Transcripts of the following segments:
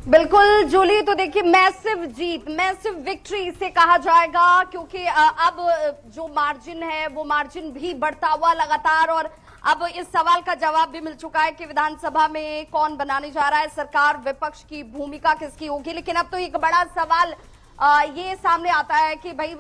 बिल्कुल जूली, तो देखिए मैसिव जीत, मैसिव विक्ट्री इसे कहा जाएगा, क्योंकि अब जो मार्जिन है वो मार्जिन भी बढ़ता हुआ लगातार, और अब इस सवाल का जवाब भी मिल चुका है कि विधानसभा में कौन बनाने जा रहा है सरकार, विपक्ष की भूमिका किसकी होगी। लेकिन अब तो एक बड़ा सवाल ये सामने आता है कि भाई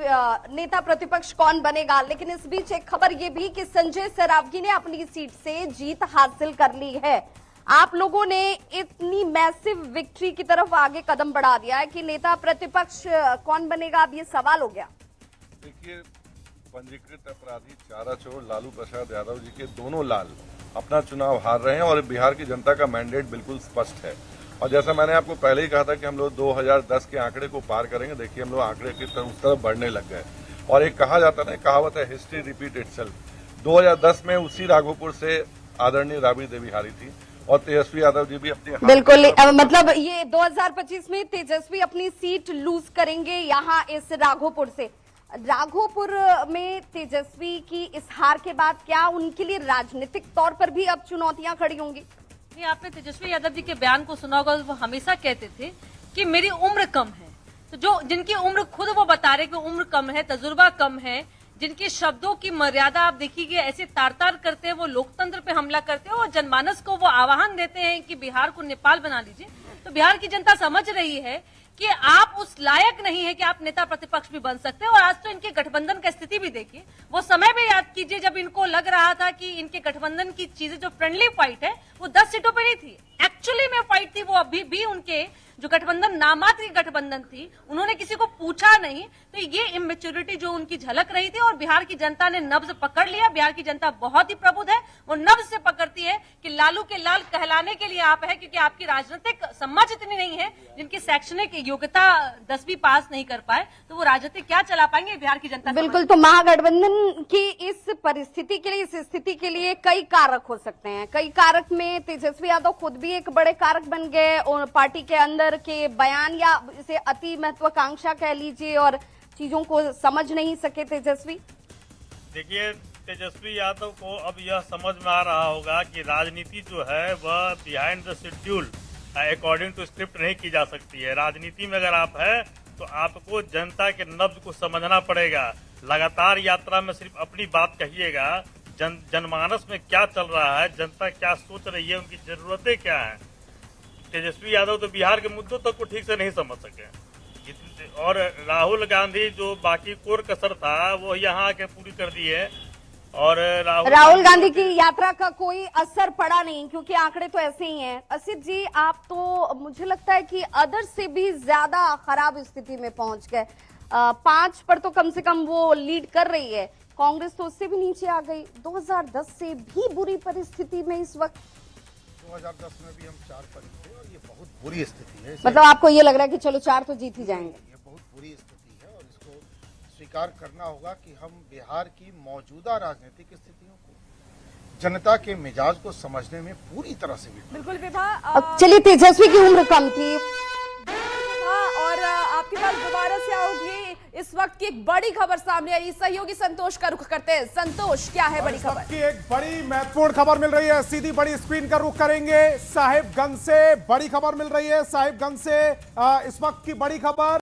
नेता प्रतिपक्ष कौन बनेगा। लेकिन इस बीच एक खबर ये भी कि संजय सरावगी ने अपनी सीट से जीत हासिल कर ली है। आप लोगों ने इतनी मैसिव विक्ट्री की तरफ आगे कदम बढ़ा दिया है कि नेता प्रतिपक्ष कौन बनेगा, अब ये सवाल हो गया। देखिए, पंजीकृत अपराधी चारा चोर लालू प्रसाद यादव जी के दोनों लाल अपना चुनाव हार रहे हैं और बिहार की जनता का मैंडेट बिल्कुल स्पष्ट है। और जैसा मैंने आपको पहले ही कहा था कि हम लोग 2010 के आंकड़े को पार करेंगे, देखिए हम लोग आंकड़े की उस तरफ बढ़ने लग गए। और एक कहा जाता है, कहावत है, हिस्ट्री रिपीट इटसेल्फ। 2010 में उसी राघोपुर से आदरणीय राबड़ी देवी हारी थी और तेजस्वी यादव जी भी अपनी बिल्कुल मतलब ये 2025 में तेजस्वी अपनी सीट लूज करेंगे यहाँ इस राघोपुर से। राघोपुर में तेजस्वी की इस हार के बाद क्या उनके लिए राजनीतिक तौर पर भी अब चुनौतियां खड़ी होंगी? नहीं, आपने तेजस्वी यादव जी के बयान को सुना होगा, वो हमेशा कहते थे कि मेरी उम्र कम है। तो जो जिनकी उम्र खुद वो बता रहे कि उम्र कम है, तजुर्बा कम है, जिनके शब्दों की मर्यादा आप देखिए ऐसे तार तार करते हैं, वो लोकतंत्र पे हमला करते हैं और जनमानस को वो आह्वान देते हैं कि बिहार को नेपाल बना लीजिए। तो बिहार की जनता समझ रही है कि आप उस लायक नहीं है कि आप नेता प्रतिपक्ष भी बन सकते हैं। और आज तो इनके गठबंधन का स्थिति भी देखिए, वो समय भी याद कीजिए जब इनको लग रहा था कि इनके गठबंधन की चीजें जो फ्रेंडली फाइट है वो 10 सीटों पे नहीं थी, एक्चुअली में फाइट थी। वो अभी भी उनके जो गठबंधन नामात्र की गठबंधन थी, उन्होंने किसी को पूछा नहीं। तो ये इमेच्योरिटी जो उनकी झलक रही थी, और बिहार की जनता ने नब्ज पकड़ लिया। बिहार की जनता बहुत ही प्रबुद्ध है, वो नब्ज से पकड़ती है कि लालू के लाल कहलाने के लिए आप है, क्योंकि आपकी राजनीतिक समझ इतनी नहीं है। जिनकी शैक्षणिक योग्यता 10वीं पास नहीं कर पाए, तो वो राजनीति क्या चला पाएंगे, बिहार की जनता। बिल्कुल, तो महागठबंधन की इस परिस्थिति के लिए, इस स्थिति के लिए कई कारक हो सकते हैं। कई कारक में तेजस्वी यादव खुद भी एक बड़े कारक बन गए, और पार्टी के अंदर के बयान या इसे अति महत्वाकांक्षा कह लीजिए, और चीजों को समझ नहीं सके तेजस्वी। देखिए, तेजस्वी यादव को अब यह समझ में आ रहा होगा कि राजनीति जो है वह behind the schedule, according to script नहीं की जा सकती है। राजनीति में अगर आप है तो आपको जनता के नब्ज को समझना पड़ेगा। लगातार यात्रा में सिर्फ अपनी बात कहिएगा, जनमानस में क्या चल रहा है, जनता क्या सोच रही है, उनकी जरूरतें क्या हैं। तेजस्वी यादव तो बिहार के मुद्दों तक को ठीक से नहीं समझ सके। और राहुल गांधी जो बाकी कोर कसर था वो यहाँ आके पूरी कर दी है। और राहुल गांधी की यात्रा का कोई असर पड़ा नहीं, क्योंकि आंकड़े तो ऐसे ही हैं। असित जी, आप तो मुझे लगता है कि अदर से भी ज्यादा खराब स्थिति में पहुंच गए। 5 पर तो कम से कम वो लीड कर रही है, कांग्रेस तो उससे भी नीचे आ गई। 2010 से भी बुरी परिस्थिति में इस वक्त, 2010 में भी हम 4 पर थे और ये बहुत बुरी स्थिति है। मतलब आपको ये लग रहा है कि चलो 4 तो जीत ही जाएंगे? ये बहुत बुरी स्थिति है और इसको स्वीकार करना होगा कि हम बिहार की मौजूदा राजनीतिक स्थितियों को, जनता के मिजाज को समझने में पूरी तरह से भी बिल्कुल विभा। चलिए, तेजस्वी की उम्र कम थी और आपके पास दोबारा से आओगे। इस वक्त की एक बड़ी खबर सामने आई, सहयोगी संतोष का रुख करते हैं। संतोष, क्या है बड़ी खबर? की एक बड़ी महत्वपूर्ण खबर मिल रही है, सीधी बड़ी स्क्रीन का रुख करेंगे। साहिबगंज से बड़ी खबर मिल रही है, साहिबगंज से इस वक्त की बड़ी खबर।